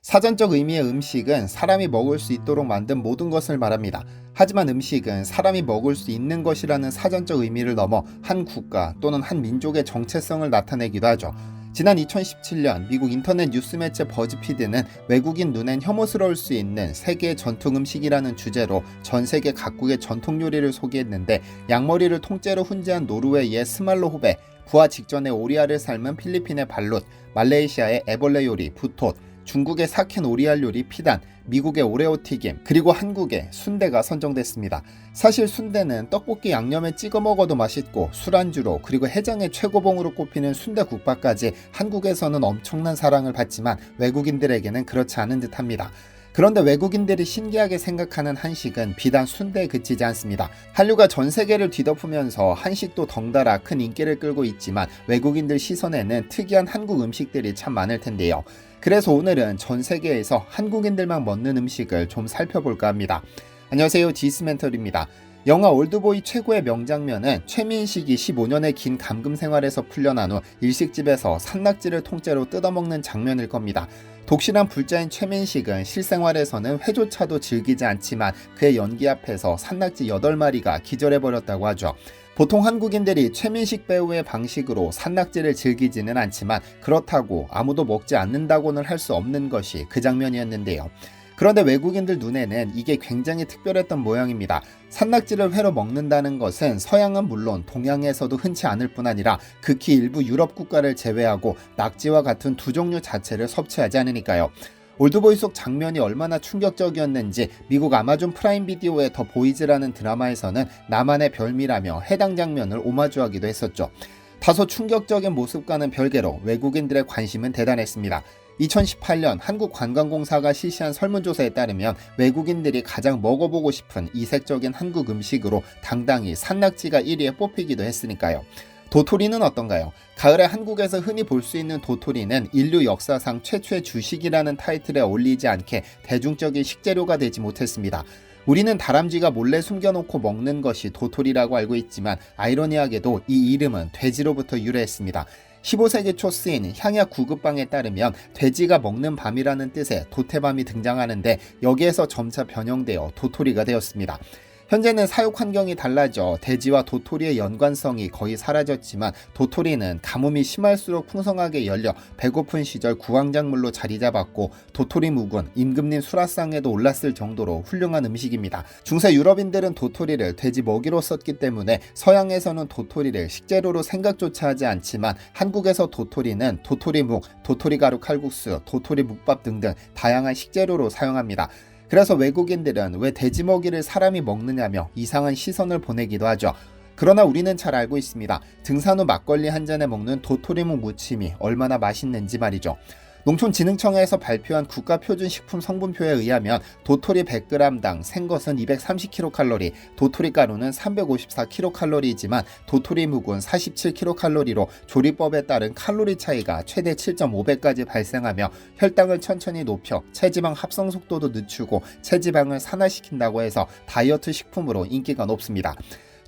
사전적 의미의 음식은 사람이 먹을 수 있도록 만든 모든 것을 말합니다. 하지만 음식은 사람이 먹을 수 있는 것이라는 사전적 의미를 넘어 한 국가 또는 한 민족의 정체성을 나타내기도 하죠. 지난 2017년 미국 인터넷 뉴스 매체 버즈피드는 외국인 눈엔 혐오스러울 수 있는 세계의 전통 음식이라는 주제로 전 세계 각국의 전통 요리를 소개했는데, 양머리를 통째로 훈제한 노르웨이의 스말로 호베, 부화 직전에 오리알을 삶은 필리핀의 발룻, 말레이시아의 애벌레 요리 부톳, 중국의 사켄 오리알 요리 피단, 미국의 오레오 튀김, 그리고 한국의 순대가 선정됐습니다. 사실 순대는 떡볶이 양념에 찍어 먹어도 맛있고 술안주로, 그리고 해장의 최고봉으로 꼽히는 순대국밥까지 한국에서는 엄청난 사랑을 받지만 외국인들에게는 그렇지 않은 듯합니다. 그런데 외국인들이 신기하게 생각하는 한식은 비단 순대에 그치지 않습니다. 한류가 전 세계를 뒤덮으면서 한식도 덩달아 큰 인기를 끌고 있지만 외국인들 시선에는 특이한 한국 음식들이 참 많을 텐데요. 그래서 오늘은 전 세계에서 한국인들만 먹는 음식을 좀 살펴볼까 합니다. 안녕하세요, 디스멘털입니다. 영화 올드보이 최고의 명장면은 최민식이 15년의 긴 감금 생활에서 풀려난 후 일식집에서 산낙지를 통째로 뜯어먹는 장면일 겁니다. 독실한 불자인 최민식은 실생활에서는 회조차도 즐기지 않지만 그의 연기 앞에서 산낙지 8마리가 기절해버렸다고 하죠. 보통 한국인들이 최민식 배우의 방식으로 산낙지를 즐기지는 않지만 그렇다고 아무도 먹지 않는다고는 할 수 없는 것이 그 장면이었는데요. 그런데 외국인들 눈에는 이게 굉장히 특별했던 모양입니다. 산낙지를 회로 먹는다는 것은 서양은 물론 동양에서도 흔치 않을 뿐 아니라 극히 일부 유럽 국가를 제외하고 낙지와 같은 두 종류 자체를 섭취하지 않으니까요. 올드보이 속 장면이 얼마나 충격적이었는지 미국 아마존 프라임 비디오의 더 보이즈라는 드라마에서는 나만의 별미라며 해당 장면을 오마주하기도 했었죠. 다소 충격적인 모습과는 별개로 외국인들의 관심은 대단했습니다. 2018년 한국관광공사가 실시한 설문조사에 따르면 외국인들이 가장 먹어보고 싶은 이색적인 한국 음식으로 당당히 산낙지가 1위에 뽑히기도 했으니까요. 도토리는 어떤가요? 가을에 한국에서 흔히 볼 수 있는 도토리는 인류 역사상 최초의 주식이라는 타이틀에 어울리지 않게 대중적인 식재료가 되지 못했습니다. 우리는 다람쥐가 몰래 숨겨놓고 먹는 것이 도토리라고 알고 있지만 아이러니하게도 이 이름은 돼지로부터 유래했습니다. 15세기 초 쓰인 향약 구급방에 따르면 돼지가 먹는 밤이라는 뜻의 도태밤이 등장하는데 여기에서 점차 변형되어 도토리가 되었습니다. 현재는 사육 환경이 달라져 돼지와 도토리의 연관성이 거의 사라졌지만 도토리는 가뭄이 심할수록 풍성하게 열려 배고픈 시절 구황작물로 자리 잡았고 도토리 묵은 임금님 수라상에도 올랐을 정도로 훌륭한 음식입니다. 중세 유럽인들은 도토리를 돼지 먹이로 썼기 때문에 서양에서는 도토리를 식재료로 생각조차 하지 않지만 한국에서 도토리는 도토리묵, 도토리가루 칼국수, 도토리묵밥 등등 다양한 식재료로 사용합니다. 그래서 외국인들은 왜 돼지먹이를 사람이 먹느냐며 이상한 시선을 보내기도 하죠. 그러나 우리는 잘 알고 있습니다. 등산 후 막걸리 한 잔에 먹는 도토리묵 무침이 얼마나 맛있는지 말이죠. 농촌진흥청에서 발표한 국가표준식품 성분표에 의하면 도토리 100g당 생것은 230kcal, 도토리 가루는 354kcal이지만 도토리 묵은 47kcal로 조리법에 따른 칼로리 차이가 최대 7.5배까지 발생하며 혈당을 천천히 높여 체지방 합성 속도도 늦추고 체지방을 산화시킨다고 해서 다이어트 식품으로 인기가 높습니다.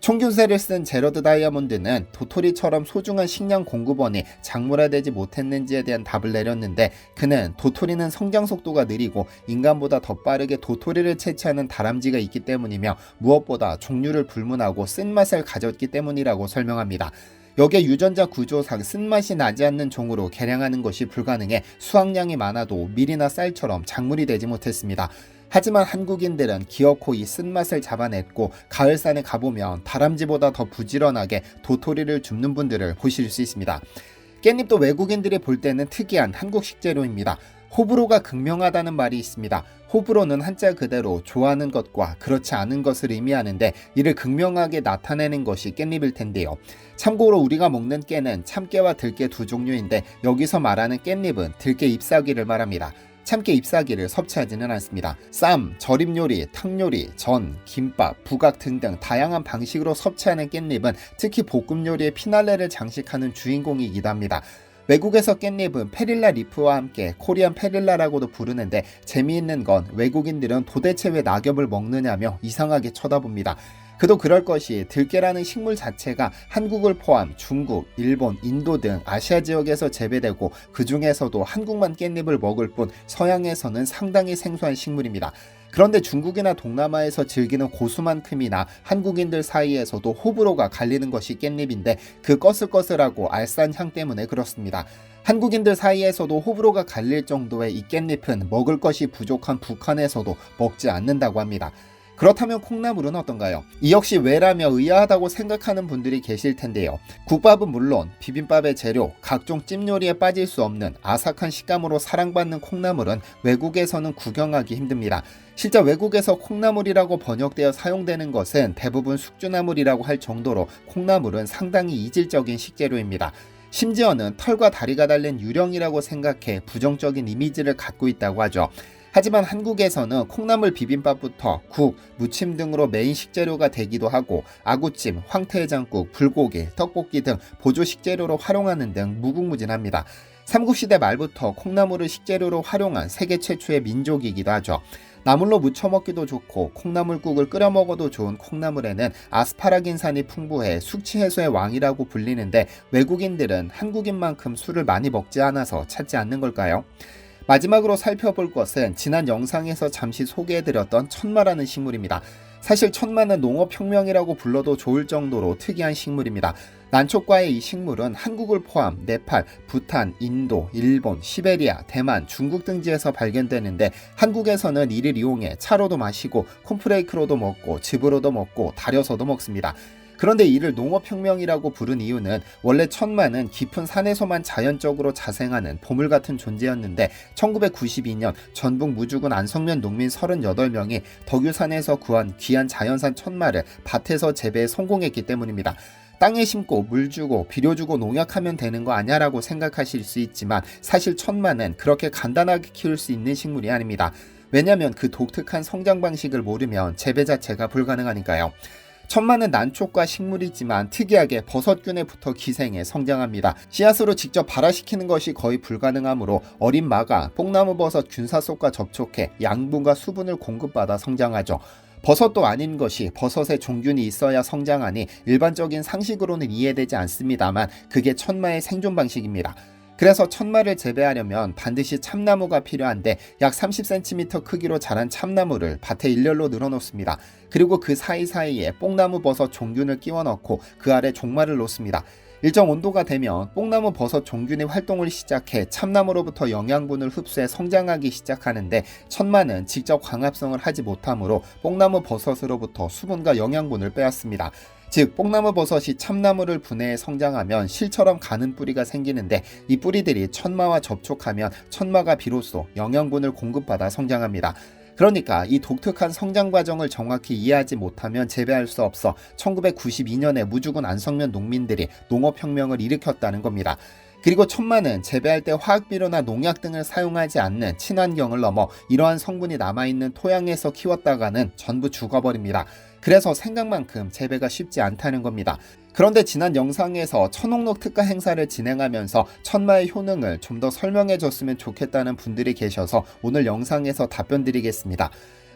총균세를 쓴 제러드 다이아몬드는 도토리처럼 소중한 식량 공급원이 작물화되지 못했는지에 대한 답을 내렸는데, 그는 도토리는 성장 속도가 느리고 인간보다 더 빠르게 도토리를 채취하는 다람쥐가 있기 때문이며 무엇보다 종류를 불문하고 쓴맛을 가졌기 때문이라고 설명합니다. 여기에 유전자 구조상 쓴맛이 나지 않는 종으로 개량하는 것이 불가능해 수확량이 많아도 밀이나 쌀처럼 작물이 되지 못했습니다. 하지만 한국인들은 기어코 이 쓴맛을 잡아냈고 가을산에 가보면 다람쥐보다 더 부지런하게 도토리를 줍는 분들을 보실 수 있습니다. 깻잎도 외국인들이 볼 때는 특이한 한국 식재료입니다. 호불호가 극명하다는 말이 있습니다. 호불호는 한자 그대로 좋아하는 것과 그렇지 않은 것을 의미하는데 이를 극명하게 나타내는 것이 깻잎일 텐데요. 참고로 우리가 먹는 깨는 참깨와 들깨 두 종류인데 여기서 말하는 깻잎은 들깨 잎사귀를 말합니다. 참깨 잎사귀를 섭취하지는 않습니다. 쌈, 절임 요리, 탕 요리, 전, 김밥, 부각 등등 다양한 방식으로 섭취하는 깻잎은 특히 볶음 요리의 피날레를 장식하는 주인공이기도 합니다. 외국에서 깻잎은 페릴라 리프와 함께 코리안 페릴라라고도 부르는데 재미있는 건 외국인들은 도대체 왜 낙엽을 먹느냐며 이상하게 쳐다봅니다. 그도 그럴 것이 들깨라는 식물 자체가 한국을 포함 중국, 일본, 인도 등 아시아 지역에서 재배되고 그 중에서도 한국만 깻잎을 먹을 뿐 서양에서는 상당히 생소한 식물입니다. 그런데 중국이나 동남아에서 즐기는 고수만큼이나 한국인들 사이에서도 호불호가 갈리는 것이 깻잎인데 그 꺼슬꺼슬하고 알싸한 향 때문에 그렇습니다. 한국인들 사이에서도 호불호가 갈릴 정도의 이 깻잎은 먹을 것이 부족한 북한에서도 먹지 않는다고 합니다. 그렇다면 콩나물은 어떤가요? 이 역시 왜라며 의아하다고 생각하는 분들이 계실 텐데요. 국밥은 물론 비빔밥의 재료, 각종 찜요리에 빠질 수 없는 아삭한 식감으로 사랑받는 콩나물은 외국에서는 구경하기 힘듭니다. 실제 외국에서 콩나물이라고 번역되어 사용되는 것은 대부분 숙주나물이라고 할 정도로 콩나물은 상당히 이질적인 식재료입니다. 심지어는 털과 다리가 달린 유령이라고 생각해 부정적인 이미지를 갖고 있다고 하죠. 하지만 한국에서는 콩나물 비빔밥부터 국, 무침 등으로 메인 식재료가 되기도 하고 아구찜, 황태해장국, 불고기, 떡볶이 등 보조 식재료로 활용하는 등 무궁무진합니다. 삼국시대 말부터 콩나물을 식재료로 활용한 세계 최초의 민족이기도 하죠. 나물로 무쳐 먹기도 좋고 콩나물국을 끓여 먹어도 좋은 콩나물에는 아스파라긴산이 풍부해 숙취 해소의 왕이라고 불리는데 외국인들은 한국인만큼 술을 많이 먹지 않아서 찾지 않는 걸까요? 마지막으로 살펴볼 것은 지난 영상에서 잠시 소개해드렸던 천마라는 식물입니다. 사실 천마는 농업혁명이라고 불러도 좋을 정도로 특이한 식물입니다. 난초과의 이 식물은 한국을 포함 네팔, 부탄, 인도, 일본, 시베리아, 대만, 중국 등지에서 발견되는데 한국에서는 이를 이용해 차로도 마시고 콘프레이크로도 먹고 즙으로도 먹고 달여서도 먹습니다. 그런데 이를 농업혁명이라고 부른 이유는 원래 천마는 깊은 산에서만 자연적으로 자생하는 보물 같은 존재였는데 1992년 전북 무주군 안성면 농민 38명이 덕유산에서 구한 귀한 자연산 천마를 밭에서 재배에 성공했기 때문입니다. 땅에 심고 물 주고 비료 주고 농약하면 되는 거 아냐 라고 생각하실 수 있지만 사실 천마는 그렇게 간단하게 키울 수 있는 식물이 아닙니다. 왜냐하면 그 독특한 성장 방식을 모르면 재배 자체가 불가능하니까요. 천마는 난초과 식물이지만 특이하게 버섯균에 붙어 기생해 성장합니다. 씨앗으로 직접 발화시키는 것이 거의 불가능하므로 어린 마가 뽕나무버섯 균사속과 접촉해 양분과 수분을 공급받아 성장하죠. 버섯도 아닌 것이 버섯에 종균이 있어야 성장하니 일반적인 상식으로는 이해되지 않습니다만 그게 천마의 생존 방식입니다. 그래서 천마를 재배하려면 반드시 참나무가 필요한데 약 30cm 크기로 자란 참나무를 밭에 일렬로 늘어놓습니다. 그리고 그 사이사이에 뽕나무 버섯 종균을 끼워 넣고 그 아래 종말을 놓습니다. 일정 온도가 되면 뽕나무 버섯 종균이 활동을 시작해 참나무로부터 영양분을 흡수해 성장하기 시작하는데 천마는 직접 광합성을 하지 못하므로 뽕나무 버섯으로부터 수분과 영양분을 빼앗습니다. 즉 뽕나무 버섯이 참나무를 분해해 성장하면 실처럼 가는 뿌리가 생기는데 이 뿌리들이 천마와 접촉하면 천마가 비로소 영양분을 공급받아 성장합니다. 그러니까 이 독특한 성장 과정을 정확히 이해하지 못하면 재배할 수 없어 1992년에 무주군 안성면 농민들이 농업혁명을 일으켰다는 겁니다. 그리고 천마는 재배할 때 화학비료나 농약 등을 사용하지 않는 친환경을 넘어 이러한 성분이 남아있는 토양에서 키웠다가는 전부 죽어버립니다. 그래서 생각만큼 재배가 쉽지 않다는 겁니다. 그런데 지난 영상에서 천옥록 특가 행사를 진행하면서 천마의 효능을 좀 더 설명해 줬으면 좋겠다는 분들이 계셔서 오늘 영상에서 답변 드리겠습니다.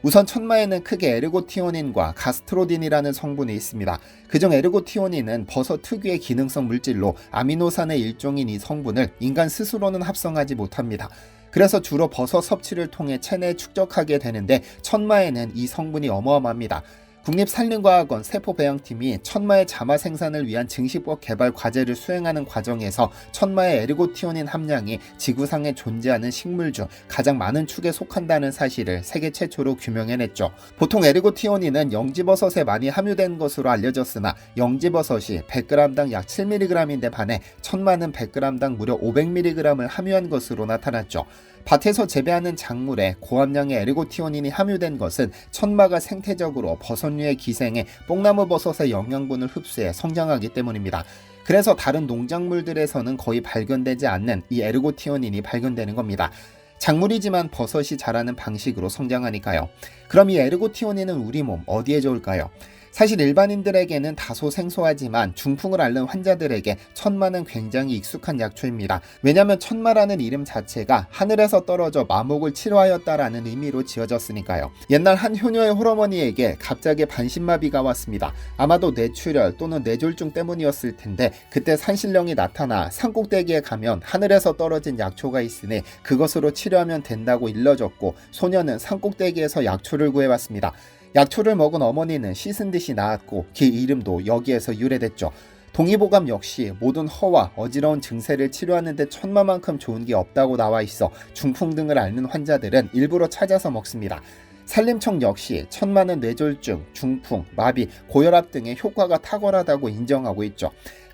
우선 천마에는 크게 에르고티오닌과 가스트로딘이라는 성분이 있습니다. 그중 에르고티오닌은 버섯 특유의 기능성 물질로 아미노산의 일종인 이 성분을 인간 스스로는 합성하지 못합니다. 그래서 주로 버섯 섭취를 통해 체내에 축적하게 되는데 천마에는 이 성분이 어마어마합니다. 국립산림과학원 세포배양팀이 천마의 자마 생산을 위한 증식법 개발 과제를 수행하는 과정에서 천마의 에르고티오닌 함량이 지구상에 존재하는 식물 중 가장 많은 축에 속한다는 사실을 세계 최초로 규명해냈죠. 보통 에르고티오닌은 영지버섯에 많이 함유된 것으로 알려졌으나 영지버섯이 100g당 약 7mg인데 반해 천마는 100g당 무려 500mg을 함유한 것으로 나타났죠. 밭에서 재배하는 작물에 고함량의 에르고티오닌이 함유된 것은 천마가 생태적으로 버섯류의 기생에 뽕나무 버섯의 영양분을 흡수해 성장하기 때문입니다. 그래서 다른 농작물들에서는 거의 발견되지 않는 이 에르고티오닌이 발견되는 겁니다. 작물이지만 버섯이 자라는 방식으로 성장하니까요. 그럼 이 에르고티오닌은 우리 몸 어디에 좋을까요? 사실 일반인들에게는 다소 생소하지만 중풍을 앓는 환자들에게 천마는 굉장히 익숙한 약초입니다. 왜냐하면 천마라는 이름 자체가 하늘에서 떨어져 마목을 치료하였다라는 의미로 지어졌으니까요. 옛날 한 효녀의 홀어머니에게 갑자기 반신마비가 왔습니다. 아마도 뇌출혈 또는 뇌졸중 때문이었을 텐데 그때 산신령이 나타나 산꼭대기에 가면 하늘에서 떨어진 약초가 있으니 그것으로 치료하면 된다고 일러줬고 소녀는 산꼭대기에서 약초를 구해왔습니다. 약초를 먹은 어머니는 씻은 듯이 나았고 그 이름도 여기에서 유래됐죠. 동의보감 역시 모든 허와 어지러운 증세를 치료하는 데 천마만큼 좋은 게 없다고 나와 있어 중풍 등을 앓는 환자들은 일부러 찾아서 먹습니다. 산림청 역시 천마는 뇌졸중, 중풍, 마비, 고혈압 등의 효과가 탁월하다고 인정하고 있죠.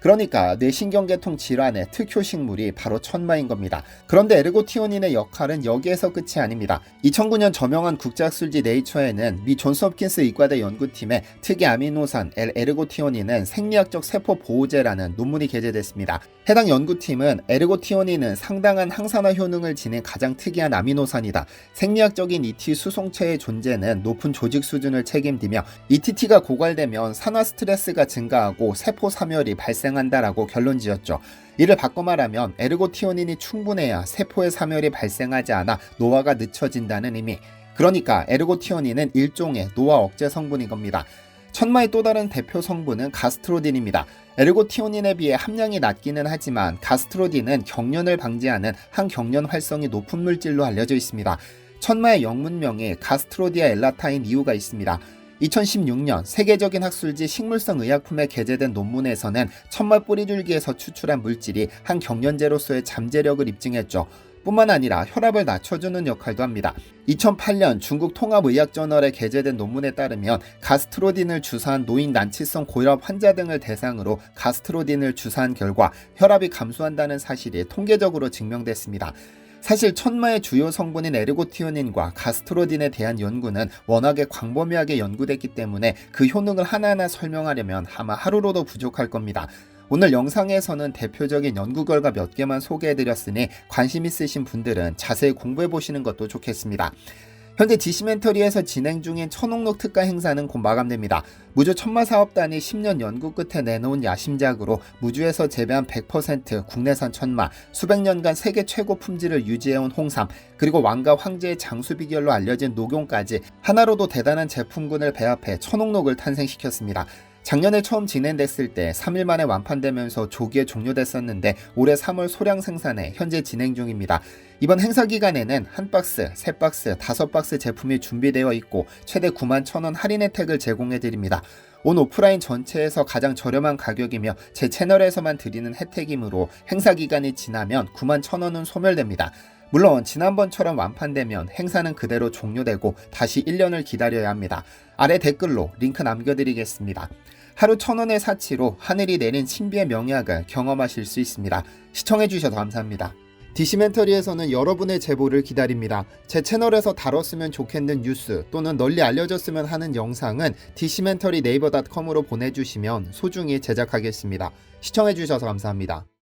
그러니까 뇌신경계통 질환의 특효 식물이 바로 천마인 겁니다. 그런데 에르고티오닌의 역할은 여기에서 끝이 아닙니다. 2009년 저명한 국제학술지 네이처에는 미 존스홉킨스 의과대 연구팀의 특이 아미노산 L-에르고티오닌은 생리학적 세포 보호제라는 논문이 게재됐습니다. 해당 연구팀은 에르고티오닌은 상당한 항산화 효능을 지닌 가장 특이한 아미노산이다. 생리학적인 ET 수송체의 존재는 높은 조직 수준을 책임지며 ETT가 고갈되면 산화 스트레스가 증가하고 세포 사멸이 발생한다라고 결론지었죠. 이를 바꿔 말하면 에르고티오닌이 충분해야 세포의 사멸이 발생하지 않아 노화가 늦춰진다는 의미. 그러니까 에르고티오닌은 일종의 노화 억제 성분인 겁니다. 천마의 또 다른 대표 성분은 가스트로딘입니다. 에르고티오닌에 비해 함량이 낮기는 하지만 가스트로딘은 경련을 방지하는 항경련 활성이 높은 물질로 알려져 있습니다. 천마의 영문명에 가스트로디아 엘라타인 이유가 있습니다. 2016년 세계적인 학술지 식물성 의약품에 게재된 논문에서는 천마 뿌리줄기에서 추출한 물질이 항경련제로서의 잠재력을 입증했죠. 뿐만 아니라 혈압을 낮춰주는 역할도 합니다. 2008년 중국 통합의학저널에 게재된 논문에 따르면 가스트로딘을 주사한 노인 난치성 고혈압 환자 등을 대상으로 가스트로딘을 주사한 결과 혈압이 감소한다는 사실이 통계적으로 증명됐습니다. 사실 천마의 주요 성분인 에르고티오닌과 가스트로딘에 대한 연구는 워낙에 광범위하게 연구됐기 때문에 그 효능을 하나하나 설명하려면 아마 하루로도 부족할 겁니다. 오늘 영상에서는 대표적인 연구 결과 몇 개만 소개해드렸으니 관심 있으신 분들은 자세히 공부해보시는 것도 좋겠습니다. 현재 디시멘터리에서 진행 중인 천옥록 특가 행사는 곧 마감됩니다. 무주 천마사업단이 10년 연구 끝에 내놓은 야심작으로 무주에서 재배한 100% 국내산 천마, 수백 년간 세계 최고 품질을 유지해온 홍삼, 그리고 왕과 황제의 장수 비결로 알려진 녹용까지 하나로도 대단한 제품군을 배합해 천옥록을 탄생시켰습니다. 작년에 처음 진행됐을 때 3일 만에 완판되면서 조기에 종료됐었는데 올해 3월 소량 생산에 현재 진행 중입니다. 이번 행사 기간에는 1박스, 3박스, 5박스 제품이 준비되어 있고 최대 91,000원 할인 혜택을 제공해드립니다. 온 오프라인 전체에서 가장 저렴한 가격이며 제 채널에서만 드리는 혜택이므로 행사 기간이 지나면 91,000원은 소멸됩니다. 물론 지난번처럼 완판되면 행사는 그대로 종료되고 다시 1년을 기다려야 합니다. 아래 댓글로 링크 남겨드리겠습니다. 하루 1,000원의 사치로 하늘이 내린 신비의 명약을 경험하실 수 있습니다. 시청해주셔서 감사합니다. 디시멘터리에서는 여러분의 제보를 기다립니다. 제 채널에서 다뤘으면 좋겠는 뉴스 또는 널리 알려졌으면 하는 영상은 디시멘터리 네이버.com으로 보내주시면 소중히 제작하겠습니다. 시청해주셔서 감사합니다.